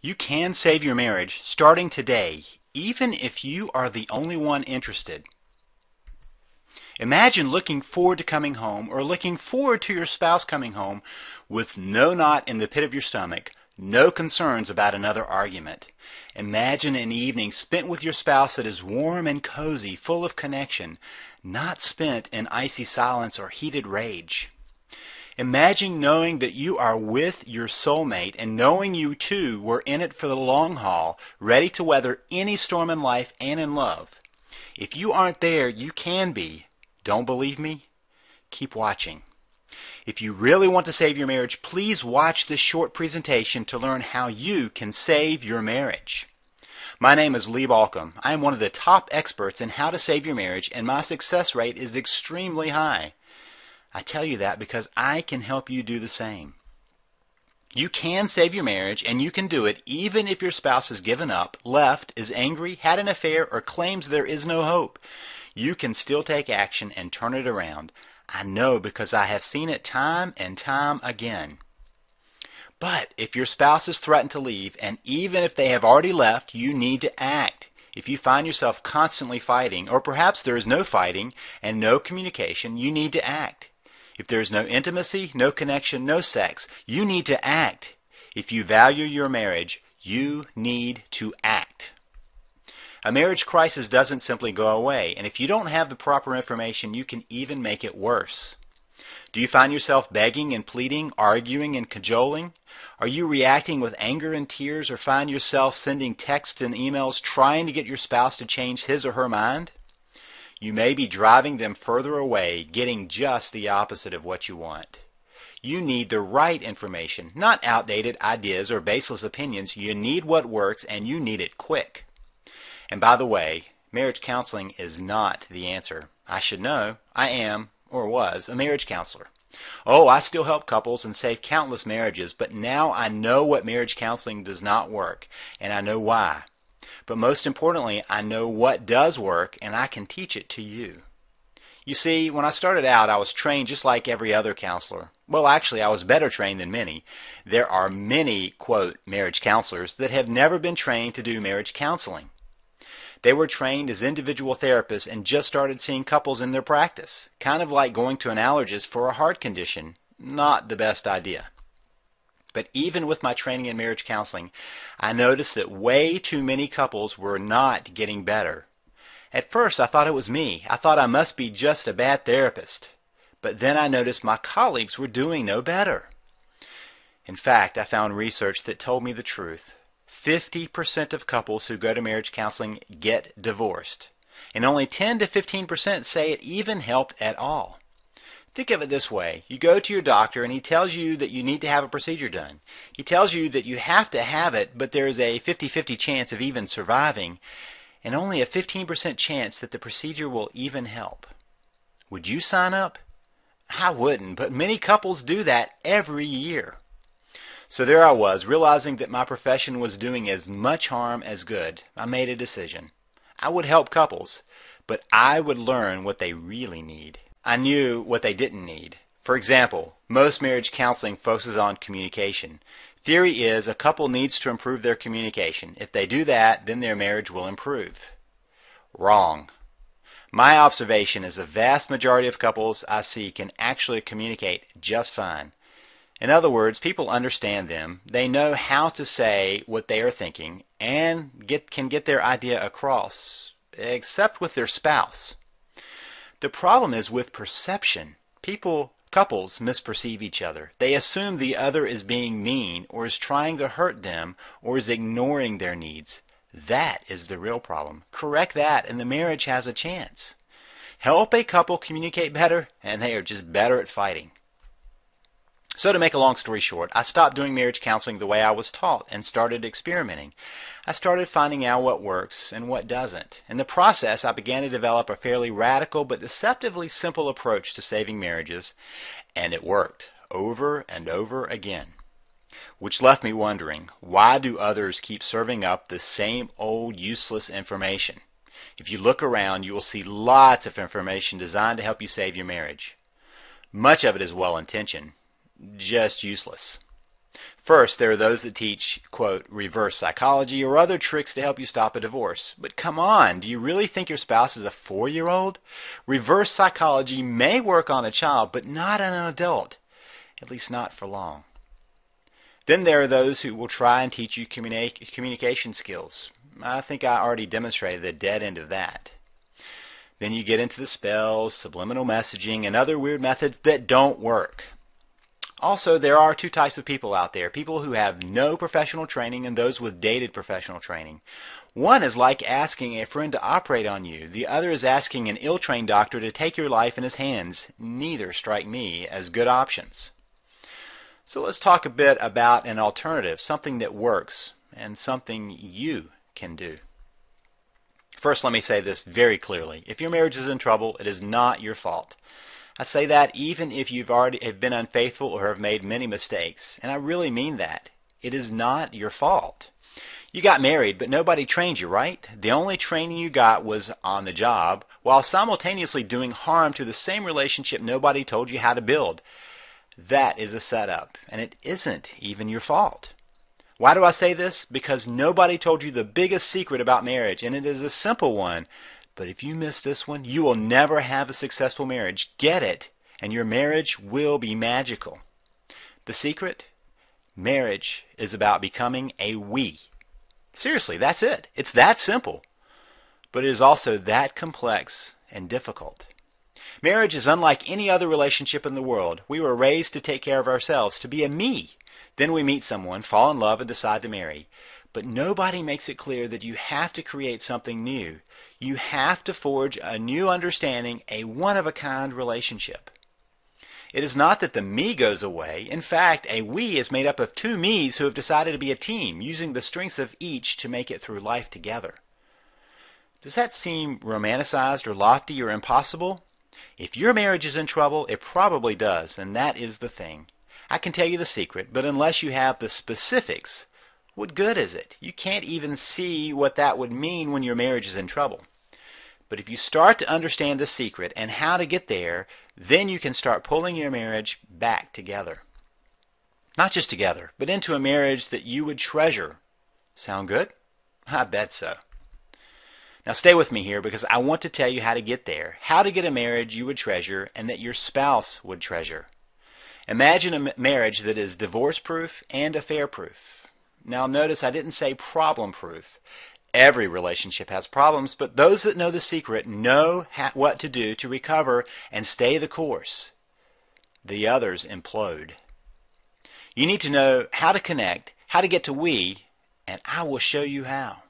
You can save your marriage starting today, even if you are the only one interested. Imagine looking forward to coming home or looking forward to your spouse coming home with no knot in the pit of your stomach, no concerns about another argument. Imagine an evening spent with your spouse that is warm and cozy, full of connection, not spent in icy silence or heated rage. Imagine knowing that you are with your soulmate and knowing you two were in it for the long haul, ready to weather any storm in life and in love. If you aren't there, you can be. Don't believe me? Keep watching. If you really want to save your marriage, please watch this short presentation to learn how you can save your marriage. My name is Lee Balcom. I am one of the top experts in how to save your marriage, and my success rate is extremely high. I tell you that because I can help you do the same. You can save your marriage, and you can do it even if your spouse has given up, left, is angry, had an affair, or claims there is no hope. You can still take action and turn it around. I know because I have seen it time and time again. But if your spouse has threatened to leave, and even if they have already left, you need to act. If you find yourself constantly fighting, or perhaps there is no fighting and no communication, you need to act. If there is no intimacy, no connection, no sex, you need to act. If you value your marriage, you need to act. A marriage crisis doesn't simply go away, and if you don't have the proper information, you can even make it worse. Do you find yourself begging and pleading, arguing and cajoling? Are you reacting with anger and tears, or find yourself sending texts and emails trying to get your spouse to change his or her mind? You may be driving them further away, getting just the opposite of what you want. You need the right information, not outdated ideas or baseless opinions. You need what works, and you need it quick. And by the way, marriage counseling is not the answer. I should know. I am, or was, a marriage counselor. Oh, I still help couples and save countless marriages, but now I know what marriage counseling does not work, and I know why. But most importantly, I know what does work, and I can teach it to you. You see, when I started out, I was trained just like every other counselor. Well, actually, I was better trained than many. There are many, quote, marriage counselors that have never been trained to do marriage counseling. They were trained as individual therapists and just started seeing couples in their practice. Kind of like going to an allergist for a heart condition. Not the best idea. But even with my training in marriage counseling, I noticed that way too many couples were not getting better. At first, I thought it was me. I thought I must be just a bad therapist. But then I noticed my colleagues were doing no better. In fact, I found research that told me the truth. 50% of couples who go to marriage counseling get divorced, and only 10 to 15% say it even helped at all. Think of it this way. You go to your doctor and he tells you that you need to have a procedure done. He tells you that you have to have it, but there's a 50-50 chance of even surviving, and only a 15% chance that the procedure will even help. Would you sign up? I wouldn't, but many couples do that every year. So there I was, realizing that my profession was doing as much harm as good. I made a decision. I would help couples, but I would learn what they really need. I knew what they didn't need. For example, most marriage counseling focuses on communication. Theory is a couple needs to improve their communication. If they do that, then their marriage will improve. Wrong. My observation is the vast majority of couples I see can actually communicate just fine. In other words, people understand them. They know how to say what they are thinking and can get their idea across, except with their spouse. The problem is with perception. Couples misperceive each other. They assume the other is being mean or is trying to hurt them or is ignoring their needs. That is the real problem. Correct that and the marriage has a chance. Help a couple communicate better and they are just better at fighting. So to make a long story short, I stopped doing marriage counseling the way I was taught and started experimenting. I started finding out what works and what doesn't. In the process, I began to develop a fairly radical but deceptively simple approach to saving marriages, and it worked over and over again. Which left me wondering, why do others keep serving up the same old useless information? If you look around, you will see lots of information designed to help you save your marriage. Much of it is well-intentioned, just useless. First, there are those that teach, quote, reverse psychology or other tricks to help you stop a divorce. But come on, do you really think your spouse is a 4-year-old? Reverse psychology may work on a child, but not on an adult, at least not for long. Then there are those who will try and teach you communication skills. I think I already demonstrated the dead end of that. Then you get into the spells, subliminal messaging, and other weird methods that don't work. Also, there are two types of people out there, people who have no professional training and those with dated professional training. One is like asking a friend to operate on you. The other is asking an ill-trained doctor to take your life in his hands. Neither strike me as good options. So let's talk a bit about an alternative, something that works and something you can do. First, let me say this very clearly. If your marriage is in trouble, it is not your fault. I say that even if you've already have been unfaithful or have made many mistakes. And I really mean that. It is not your fault. You got married, but nobody trained you, right? The only training you got was on the job, while simultaneously doing harm to the same relationship nobody told you how to build. That is a setup, and it isn't even your fault. Why do I say this? Because nobody told you the biggest secret about marriage, and it is a simple one. But if you miss this one, you will never have a successful marriage. Get it, and your marriage will be magical. The secret? Marriage is about becoming a we. Seriously, that's it. It's that simple. But it is also that complex and difficult. Marriage is unlike any other relationship in the world. We were raised to take care of ourselves, to be a me. Then we meet someone, fall in love, and decide to marry. But nobody makes it clear that you have to create something new. You have to forge a new understanding, a one-of-a-kind relationship. It is not that the me goes away. In fact, a we is made up of two me's who have decided to be a team, using the strengths of each to make it through life together. Does that seem romanticized or lofty or impossible? If your marriage is in trouble, it probably does, and that is the thing. I can tell you the secret, but unless you have the specifics, what good is it? You can't even see what that would mean when your marriage is in trouble. But if you start to understand the secret and how to get there, then you can start pulling your marriage back together. Not just together, but into a marriage that you would treasure. Sound good? I bet so. Now stay with me here because I want to tell you how to get there, how to get a marriage you would treasure and that your spouse would treasure. Imagine a marriage that is divorce-proof and affair-proof. Now notice I didn't say problem-proof. Every relationship has problems, but those that know the secret know what to do to recover and stay the course. The others implode. You need to know how to connect, how to get to we, and I will show you how.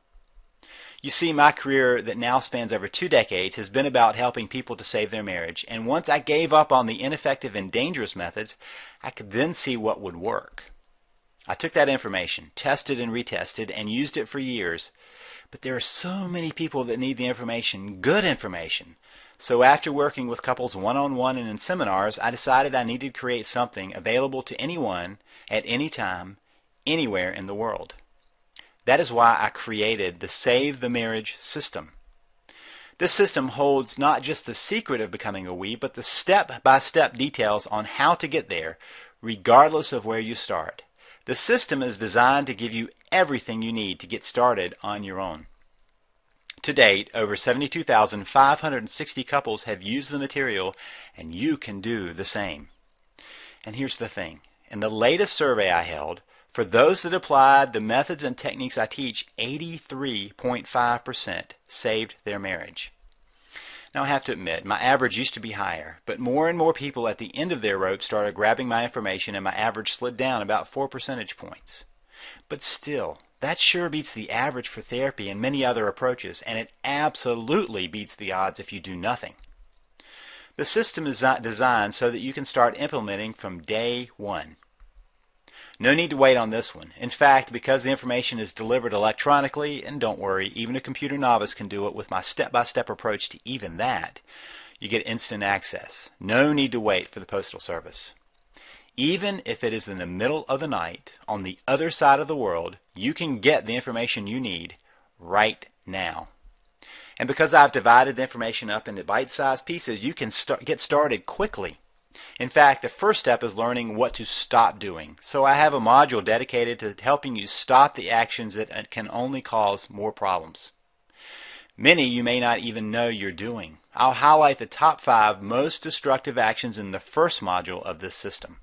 You see, my career that now spans over 2 decades has been about helping people to save their marriage, and once I gave up on the ineffective and dangerous methods, I could then see what would work. I took that information, tested and retested, and used it for years. But there are so many people that need the information, good information. So after working with couples one-on-one and in seminars, I decided I needed to create something available to anyone, at any time, anywhere in the world. That is why I created the Save the Marriage system. This system holds not just the secret of becoming a we, but the step-by-step details on how to get there, regardless of where you start. The system is designed to give you everything you need to get started on your own. To date, over 72,560 couples have used the material, and you can do the same. And here's the thing. In the latest survey I held, for those that applied the methods and techniques I teach, 83.5% saved their marriage. Now I have to admit, my average used to be higher, but more and more people at the end of their rope started grabbing my information and my average slid down about 4 percentage points. But still, that sure beats the average for therapy and many other approaches, and it absolutely beats the odds if you do nothing. The system is designed so that you can start implementing from day one. No need to wait on this one. In fact, because the information is delivered electronically, and don't worry, even a computer novice can do it with my step-by-step approach to even that, you get instant access. No need to wait for the postal service. Even if it is in the middle of the night, on the other side of the world, you can get the information you need right now. And because I've divided the information up into bite-sized pieces, you can get started quickly. In fact, the first step is learning what to stop doing. So I have a module dedicated to helping you stop the actions that can only cause more problems. Many you may not even know you're doing. I'll highlight the top 5 most destructive actions in the first module of this system.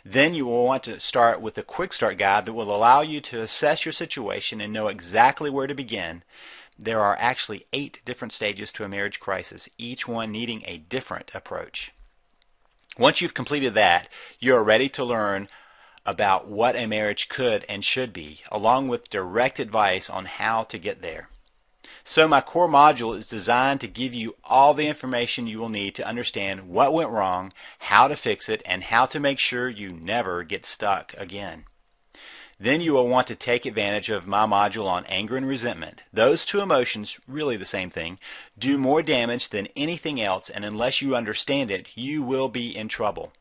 Then you will want to start with a quick start guide that will allow you to assess your situation and know exactly where to begin. There are actually 8 different stages to a marriage crisis, each one needing a different approach. Once you've completed that, you are ready to learn about what a marriage could and should be, along with direct advice on how to get there. So my core module is designed to give you all the information you will need to understand what went wrong, how to fix it, and how to make sure you never get stuck again. Then you will want to take advantage of my module on anger and resentment. Those two emotions, really the same thing, do more damage than anything else, and unless you understand it, you will be in trouble.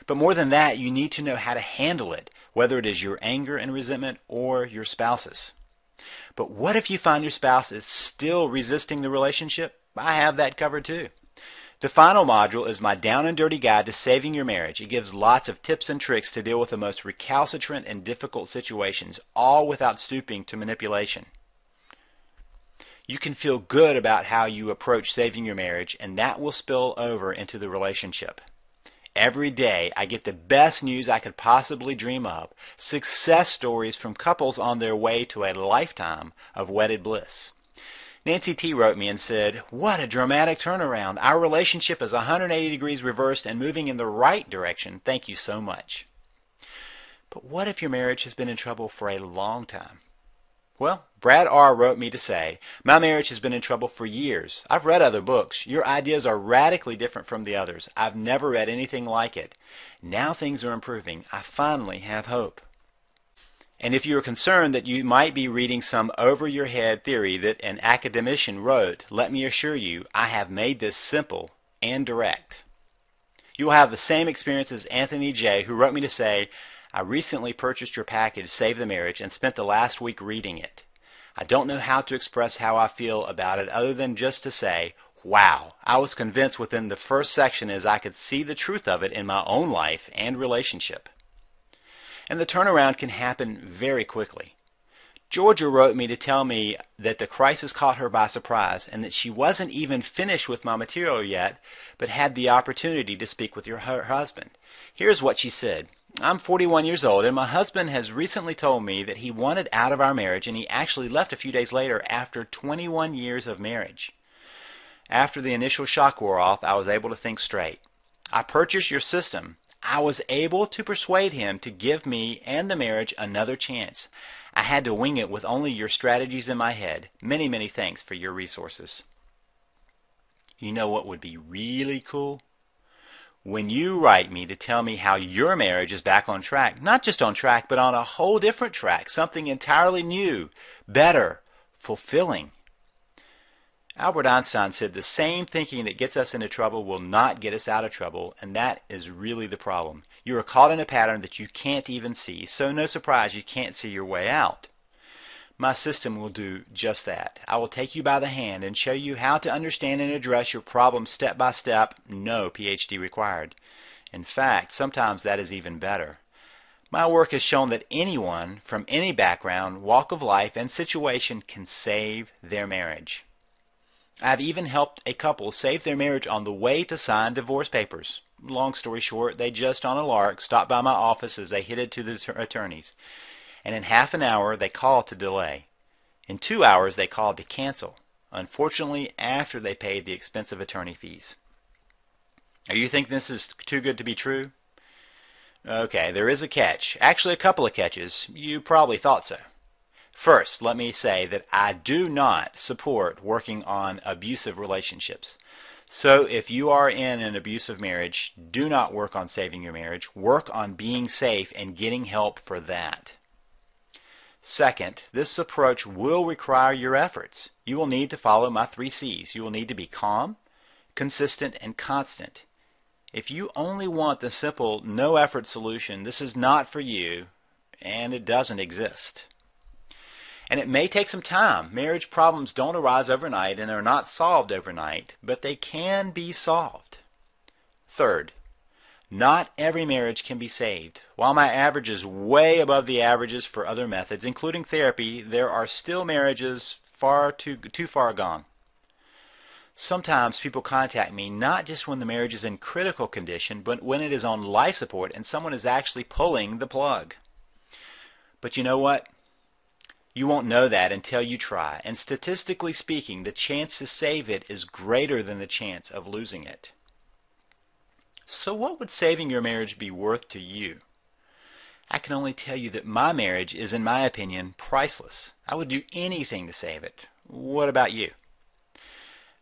But more than that, you need to know how to handle it, whether it is your anger and resentment or your spouse's. But what if you find your spouse is still resisting the relationship? I have that covered too. The final module is my down and dirty guide to saving your marriage. It gives lots of tips and tricks to deal with the most recalcitrant and difficult situations, all without stooping to manipulation. You can feel good about how you approach saving your marriage, and that will spill over into the relationship. Every day I get the best news I could possibly dream of, success stories from couples on their way to a lifetime of wedded bliss. Nancy T. wrote me and said, "What a dramatic turnaround. Our relationship is 180 degrees reversed and moving in the right direction. Thank you so much." But what if your marriage has been in trouble for a long time? Well, Brad R. wrote me to say, "My marriage has been in trouble for years. I've read other books. Your ideas are radically different from the others. I've never read anything like it. Now things are improving. I finally have hope." And if you are concerned that you might be reading some over-your-head theory that an academician wrote, let me assure you, I have made this simple and direct. You will have the same experience as Anthony J., who wrote me to say, "I recently purchased your package, Save the Marriage, and spent the last week reading it. I don't know how to express how I feel about it other than just to say, wow, I was convinced within the first section as I could see the truth of it in my own life and relationship." And the turnaround can happen very quickly. Georgia wrote me to tell me that the crisis caught her by surprise and that she wasn't even finished with my material yet, but had the opportunity to speak with her husband. Here's what she said. "I'm 41 years old and my husband has recently told me that he wanted out of our marriage, and he actually left a few days later after 21 years of marriage. After the initial shock wore off, I was able to think straight. I purchased your system. I was able to persuade him to give me and the marriage another chance. I had to wing it with only your strategies in my head. Many, many thanks for your resources." You know what would be really cool? When you write me to tell me how your marriage is back on track, not just on track, but on a whole different track, something entirely new, better, fulfilling. Albert Einstein said the same thinking that gets us into trouble will not get us out of trouble, and that is really the problem. You are caught in a pattern that you can't even see, so no surprise you can't see your way out. My system will do just that. I will take you by the hand and show you how to understand and address your problem step by step, no PhD required. In fact, sometimes that is even better. My work has shown that anyone from any background, walk of life, and situation can save their marriage. I've even helped a couple save their marriage on the way to sign divorce papers. Long story short, they just on a lark stopped by my office as they headed to the attorneys. And in half an hour, they called to delay. In 2 hours, they called to cancel. Unfortunately, after they paid the expensive attorney fees. Are you thinking this is too good to be true? Okay, there is a catch. Actually, a couple of catches. You probably thought so. First, let me say that I do not support working on abusive relationships. So if you are in an abusive marriage, do not work on saving your marriage. Work on being safe and getting help for that. Second, this approach will require your efforts. You will need to follow my 3 C's. You will need to be calm, consistent, and constant. If you only want the simple, no-effort solution, this is not for you, and it doesn't exist. And it may take some time. Marriage problems don't arise overnight and are not solved overnight, but they can be solved. Third, Not every marriage can be saved. While my average is way above the averages for other methods, including therapy, there are still marriages too far gone. Sometimes people contact me not just when the marriage is in critical condition, but when it is on life support and someone is actually pulling the plug. But you know what? You won't know that until you try, and statistically speaking, the chance to save it is greater than the chance of losing it. So what would saving your marriage be worth to you? I can only tell you that my marriage is, in my opinion, priceless. I would do anything to save it. What about you?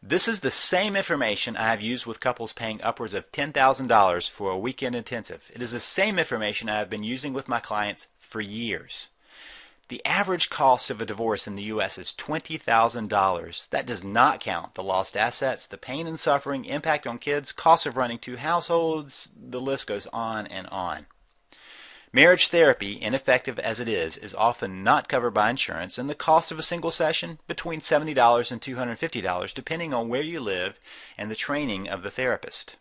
This is the same information I have used with couples paying upwards of $10,000 for a weekend intensive. It is the same information I have been using with my clients for years. The average cost of a divorce in the U.S. is $20,000. That does not count the lost assets, the pain and suffering, impact on kids, cost of running two households, the list goes on and on. Marriage therapy, ineffective as it is often not covered by insurance, and the cost of a single session between $70 and $250 depending on where you live and the training of the therapist.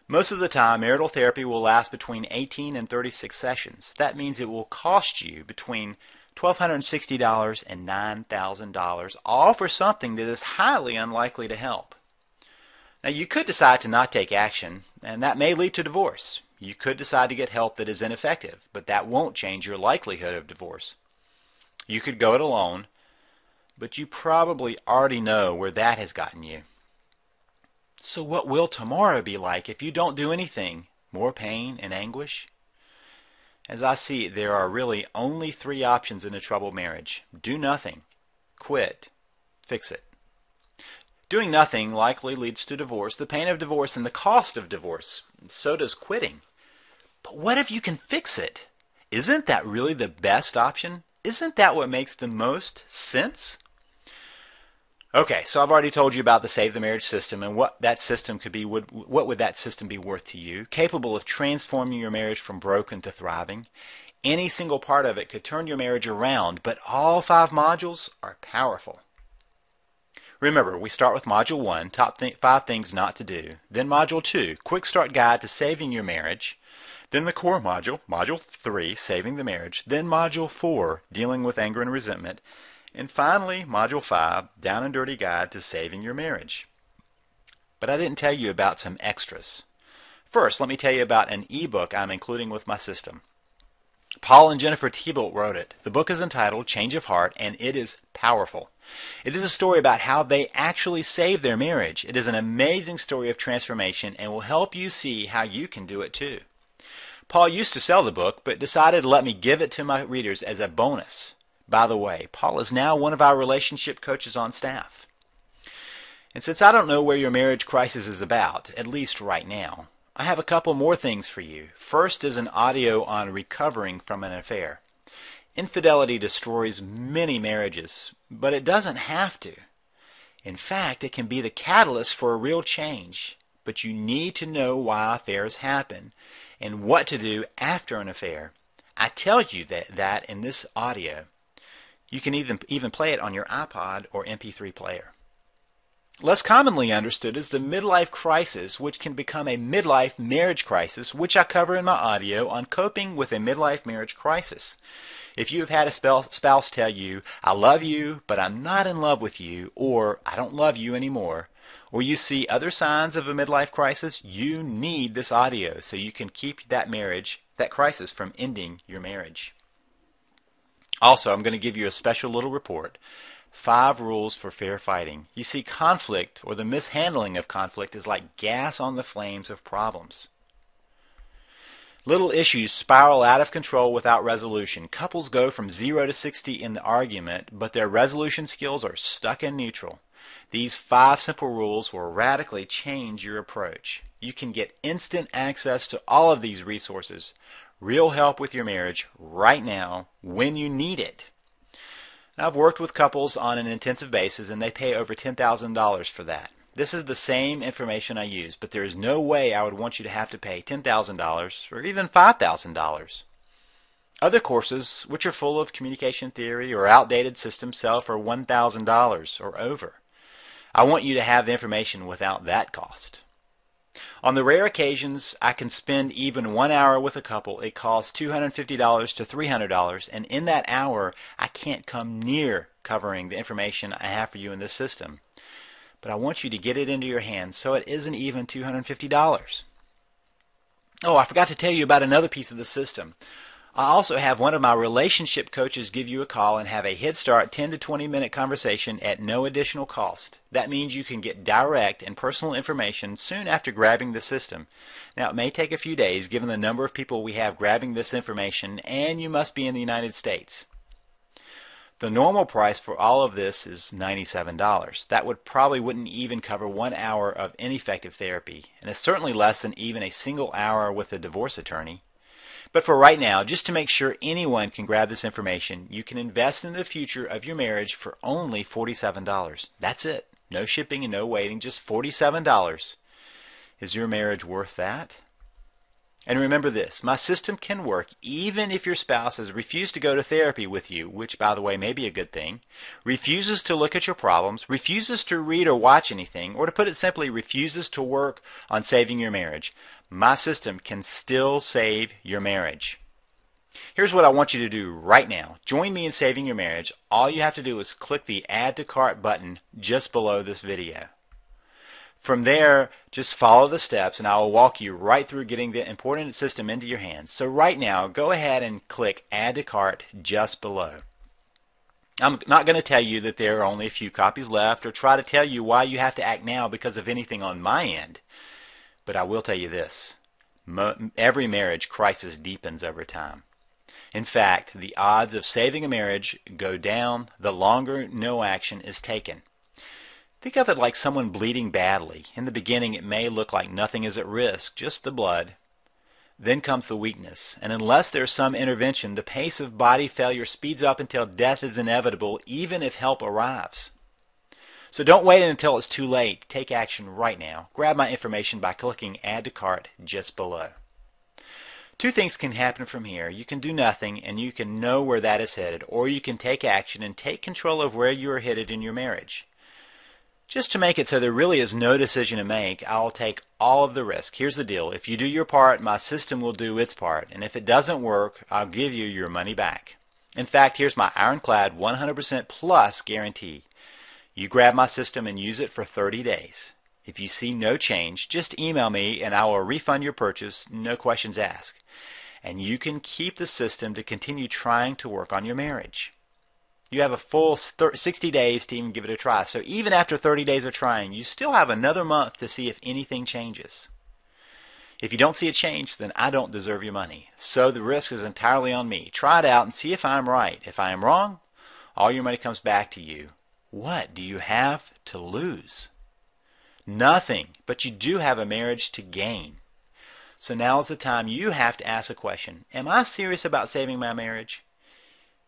Most of the time, marital therapy will last between 18 and 36 sessions. That means it will cost you between $1,260 and $9,000, all for something that is highly unlikely to help. Now, you could decide to not take action, and that may lead to divorce. You could decide to get help that is ineffective, but that won't change your likelihood of divorce. You could go it alone, but you probably already know where that has gotten you. So what will tomorrow be like if you don't do anything? More pain and anguish? As I see it, there are really only three options in a troubled marriage. Do nothing, quit, fix it. Doing nothing likely leads to divorce, the pain of divorce, and the cost of divorce. So does quitting. But what if you can fix it? Isn't that really the best option? Isn't that what makes the most sense? Okay, so I've already told you about the Save the Marriage system and what that system could be. What would that system be worth to you? Capable of transforming your marriage from broken to thriving. Any single part of it could turn your marriage around, but all 5 modules are powerful. Remember, we start with Module 1, top 5 things not to do. Then Module 2, Quick Start Guide to Saving Your Marriage. Then the core module, Module 3, Saving the Marriage. Then Module 4, Dealing with Anger and Resentment. And finally, Module 5, Down and Dirty Guide to Saving Your Marriage. But I didn't tell you about some extras. First, let me tell you about an ebook I'm including with my system. Paul and Jennifer Thibault wrote it. The book is entitled Change of Heart, and it is powerful. It is a story about how they actually saved their marriage. It is an amazing story of transformation and will help you see how you can do it too. Paul used to sell the book, but decided to let me give it to my readers as a bonus. By the way, Paul is now one of our relationship coaches on staff. And since I don't know where your marriage crisis is about, at least right now, I have a couple more things for you. First is an audio on recovering from an affair. Infidelity destroys many marriages, but it doesn't have to. In fact, it can be the catalyst for a real change. But you need to know why affairs happen and what to do after an affair. I tell you that in this audio. You can even play it on your iPod or MP3 player. Less commonly understood is the midlife crisis, which can become a midlife marriage crisis, which I cover in my audio on coping with a midlife marriage crisis. If you have had a spouse tell you, I love you, but I'm not in love with you, or I don't love you anymore, or you see other signs of a midlife crisis, you need this audio so you can keep that crisis from ending your marriage. Also, I'm going to give you a special little report. 5 rules for fair fighting. You see, conflict or the mishandling of conflict is like gas on the flames of problems. Little issues spiral out of control without resolution. Couples go from 0 to 60 in the argument, but their resolution skills are stuck in neutral. These 5 simple rules will radically change your approach. You can get instant access to all of these resources. Real help with your marriage right now when you need it. Now, I've worked with couples on an intensive basis and they pay over $10,000 for that. This is the same information I use, but there is no way I would want you to have to pay $10,000 or even $5,000. Other courses, which are full of communication theory or outdated systems, sell for $1,000 or over. I want you to have the information without that cost. On the rare occasions I can spend even 1 hour with a couple, it costs $250 to $300, and in that hour I can't come near covering the information I have for you in this system. But I want you to get it into your hands so it isn't even $250. Oh, I forgot to tell you about another piece of the system. I also have one of my relationship coaches give you a call and have a head start 10 to 20 minute conversation at no additional cost. That means you can get direct and personal information soon after grabbing the system. Now, it may take a few days given the number of people we have grabbing this information, and you must be in the United States. The normal price for all of this is $97. That wouldn't even cover 1 hour of ineffective therapy, and it's certainly less than even a single hour with a divorce attorney. But for right now, just to make sure anyone can grab this information, you can invest in the future of your marriage for only $47. That's it. No shipping and no waiting, just $47. Is your marriage worth that? And remember this, my system can work even if your spouse has refused to go to therapy with you, which by the way may be a good thing, refuses to look at your problems, refuses to read or watch anything, or to put it simply, refuses to work on saving your marriage. My system can still save your marriage. Here's what I want you to do right now. Join me in saving your marriage. All you have to do is click the Add to Cart button just below this video. From there, just follow the steps and I will walk you right through getting the important system into your hands. So right now, go ahead and click Add to Cart just below. I'm not going to tell you that there are only a few copies left or try to tell you why you have to act now because of anything on my end. But I will tell you this. Every marriage crisis deepens over time. In fact, the odds of saving a marriage go down the longer no action is taken. Think of it like someone bleeding badly. In the beginning, it may look like nothing is at risk, just the blood. Then comes the weakness, and unless there's some intervention, the pace of body failure speeds up until death is inevitable, even if help arrives. So don't wait until it's too late. Take action right now. Grab my information by clicking Add to Cart just below. Two things can happen from here. You can do nothing, and you can know where that is headed, or you can take action and take control of where you are headed in your marriage. Just to make it so there really is no decision to make, I'll take all of the risk. Here's the deal. If you do your part, my system will do its part. And if it doesn't work, I'll give you your money back. In fact, here's my ironclad 100% plus guarantee. You grab my system and use it for 30 days. If you see no change, just email me and I will refund your purchase, no questions asked. And you can keep the system to continue trying to work on your marriage. You have a full 60 days to even give it a try. So even after 30 days of trying, you still have another month to see if anything changes. If you don't see a change, then I don't deserve your money. So the risk is entirely on me. Try it out and see if I'm right. If I am wrong, all your money comes back to you. What do you have to lose? Nothing, but you do have a marriage to gain. So now is the time you have to ask a question. Am I serious about saving my marriage?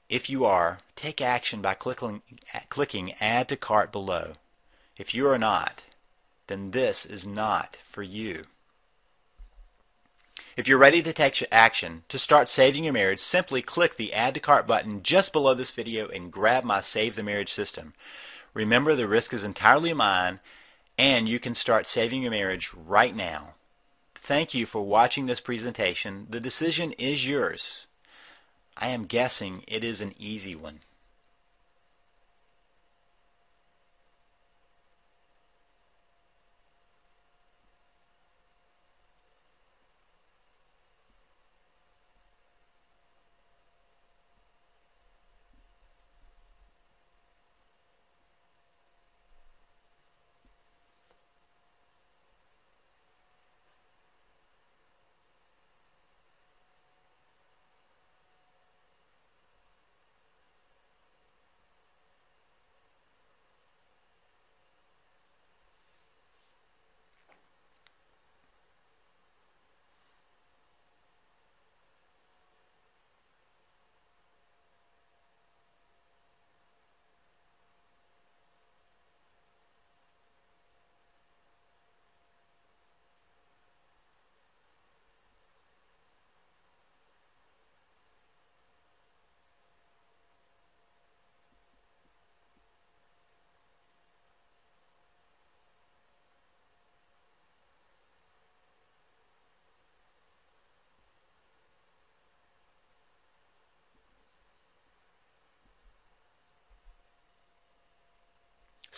If you are, take action by clicking Add to Cart below. If you are not, then this is not for you. If you're ready to take action to start saving your marriage, simply click the Add to Cart button just below this video and grab my Save the Marriage system. Remember, the risk is entirely mine, and you can start saving your marriage right now. Thank you for watching this presentation. The decision is yours. I am guessing it is an easy one.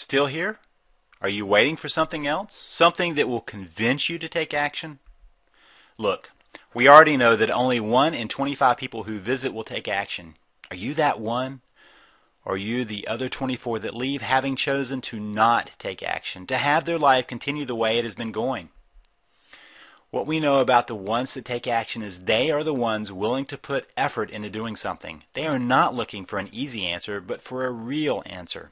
Still here? Are you waiting for something else? Something that will convince you to take action? Look, we already know that only 1 in 25 people who visit will take action. Are you that one? Or are you the other 24 that leave having chosen to not take action, to have their life continue the way it has been going? What we know about the ones that take action is they are the ones willing to put effort into doing something. They are not looking for an easy answer, but for a real answer.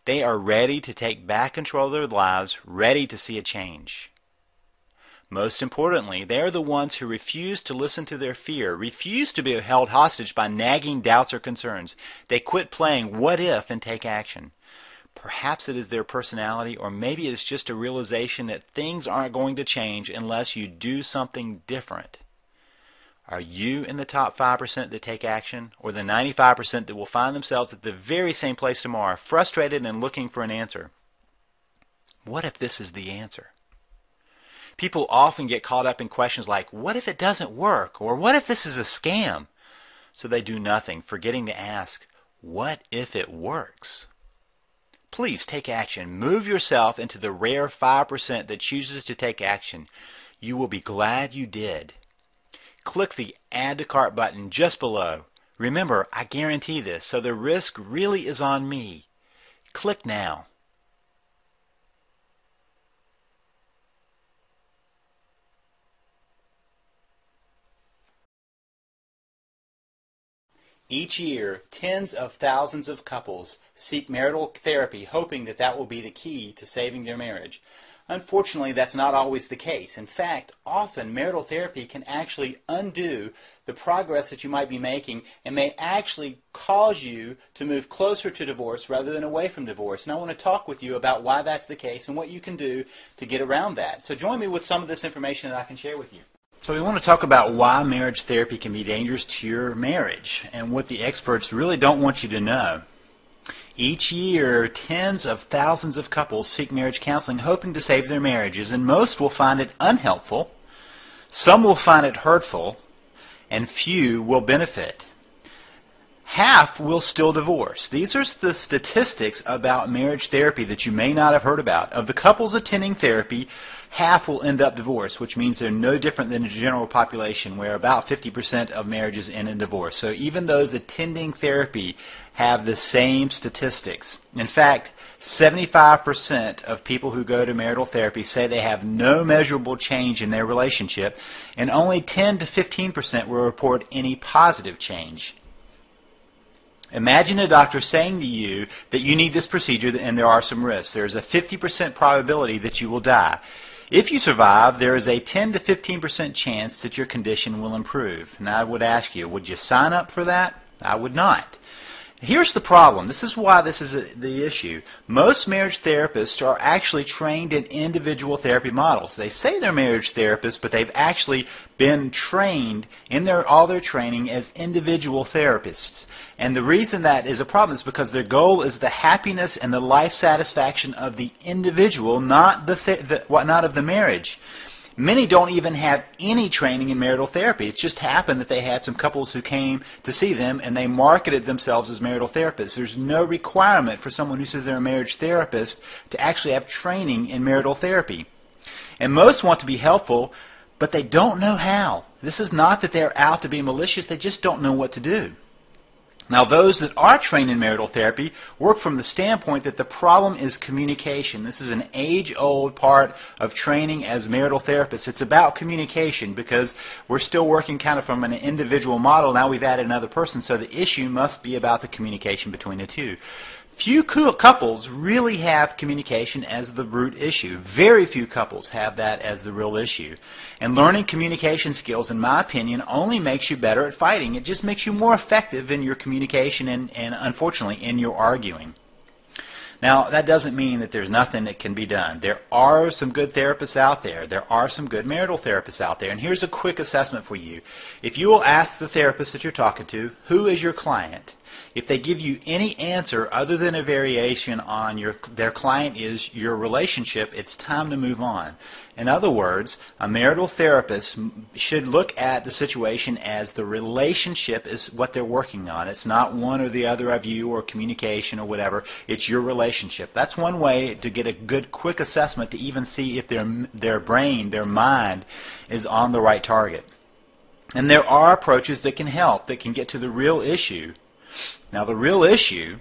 They are ready to take back control of their lives, ready to see a change. Most importantly, they are the ones who refuse to listen to their fear, refuse to be held hostage by nagging doubts or concerns. They quit playing what if and take action. Perhaps it is their personality, or maybe it's just a realization that things aren't going to change unless you do something different. Are you in the top 5% that take action, or the 95% that will find themselves at the very same place tomorrow, frustrated and looking for an answer? What if this is the answer? People often get caught up in questions like, what if it doesn't work? Or what if this is a scam? So they do nothing, forgetting to ask, what if it works? Please take action. Move yourself into the rare 5% that chooses to take action. You will be glad you did. Click the Add to Cart button just below. Remember, I guarantee this, so the risk really is on me. Click now. Each year, tens of thousands of couples seek marital therapy, hoping that that will be the key to saving their marriage. Unfortunately, that's not always the case. In fact, often marital therapy can actually undo the progress that you might be making and may actually cause you to move closer to divorce rather than away from divorce. And I want to talk with you about why that's the case and what you can do to get around that. So join me with some of this information that I can share with you. So we want to talk about why marriage therapy can be dangerous to your marriage and what the experts really don't want you to know. Each year, tens of thousands of couples seek marriage counseling hoping to save their marriages, and most will find it unhelpful, some will find it hurtful, and few will benefit. Half will still divorce. These are the statistics about marriage therapy that you may not have heard about. Of the couples attending therapy, half will end up divorced, which means they're no different than the general population, where about 50% of marriages end in divorce. So even those attending therapy have the same statistics. In fact, 75% of people who go to marital therapy say they have no measurable change in their relationship, and only 10 to 15% will report any positive change. Imagine a doctor saying to you that you need this procedure and there are some risks. There is a 50% probability that you will die. If you survive, there is a 10 to 15% chance that your condition will improve. Now I would ask you, would you sign up for that? I would not. Here's the problem. This is why this is the issue. Most marriage therapists are actually trained in individual therapy models. They say they're marriage therapists, but they've actually been trained in all their training as individual therapists. And the reason that is a problem is because their goal is the happiness and the life satisfaction of the individual, not of the marriage. Many don't even have any training in marital therapy. It just happened that they had some couples who came to see them and they marketed themselves as marital therapists. There's no requirement for someone who says they're a marriage therapist to actually have training in marital therapy. And most want to be helpful, but they don't know how. This is not that they're out to be malicious, they just don't know what to do. Now, those that are trained in marital therapy work from the standpoint that the problem is communication. This is an age-old part of training as marital therapists. It's about communication because we're still working kind of from an individual model. Now we've added another person, so the issue must be about the communication between the two. Few couples really have communication as the root issue. Very few couples have that as the real issue. And learning communication skills, in my opinion, only makes you better at fighting. It just makes you more effective in your communication and unfortunately, in your arguing. Now, that doesn't mean that there's nothing that can be done. There are some good therapists out there. There are some good marital therapists out there. And here's a quick assessment for you. If you will ask the therapist that you're talking to, who is your client? If they give you any answer other than a variation on their client is your relationship, it's time to move on. In other words, a marital therapist should look at the situation as the relationship is what they're working on. It's not one or the other of you or communication or whatever. It's your relationship. That's one way to get a good, quick assessment to even see if their brain, their mind, is on the right target. And there are approaches that can help, that can get to the real issue. Now, the real issue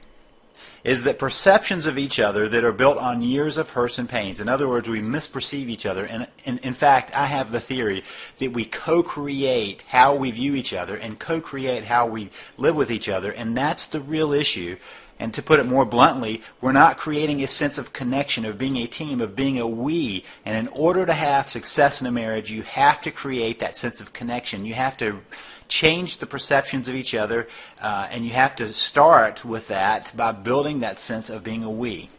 is that perceptions of each other that are built on years of hurts and pains. In other words, we misperceive each other. And in fact, I have the theory that we co-create how we view each other and co-create how we live with each other. And that's the real issue. And to put it more bluntly, we're not creating a sense of connection, of being a team, of being a we. And in order to have success in a marriage, you have to create that sense of connection. You have to change the perceptions of each other, and you have to start with that by building that sense of being a we.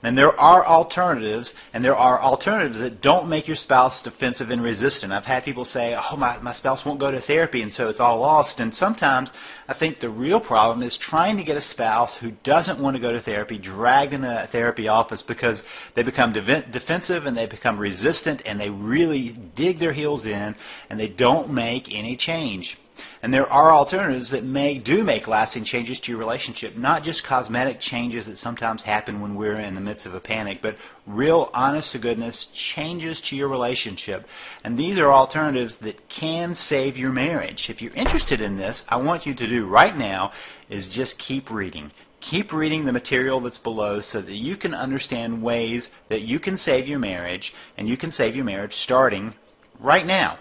And there are alternatives, and there are alternatives that don't make your spouse defensive and resistant. I've had people say, oh, my spouse won't go to therapy, and so it's all lost. And sometimes I think the real problem is trying to get a spouse who doesn't want to go to therapy dragged in a therapy office because they become defensive and they become resistant and they really dig their heels in and they don't make any change. And there are alternatives that do make lasting changes to your relationship, not just cosmetic changes that sometimes happen when we're in the midst of a panic, but real, honest-to-goodness changes to your relationship. And these are alternatives that can save your marriage. If you're interested in this, I want you to do right now is just keep reading. Keep reading the material that's below so that you can understand ways that you can save your marriage, and you can save your marriage starting right now.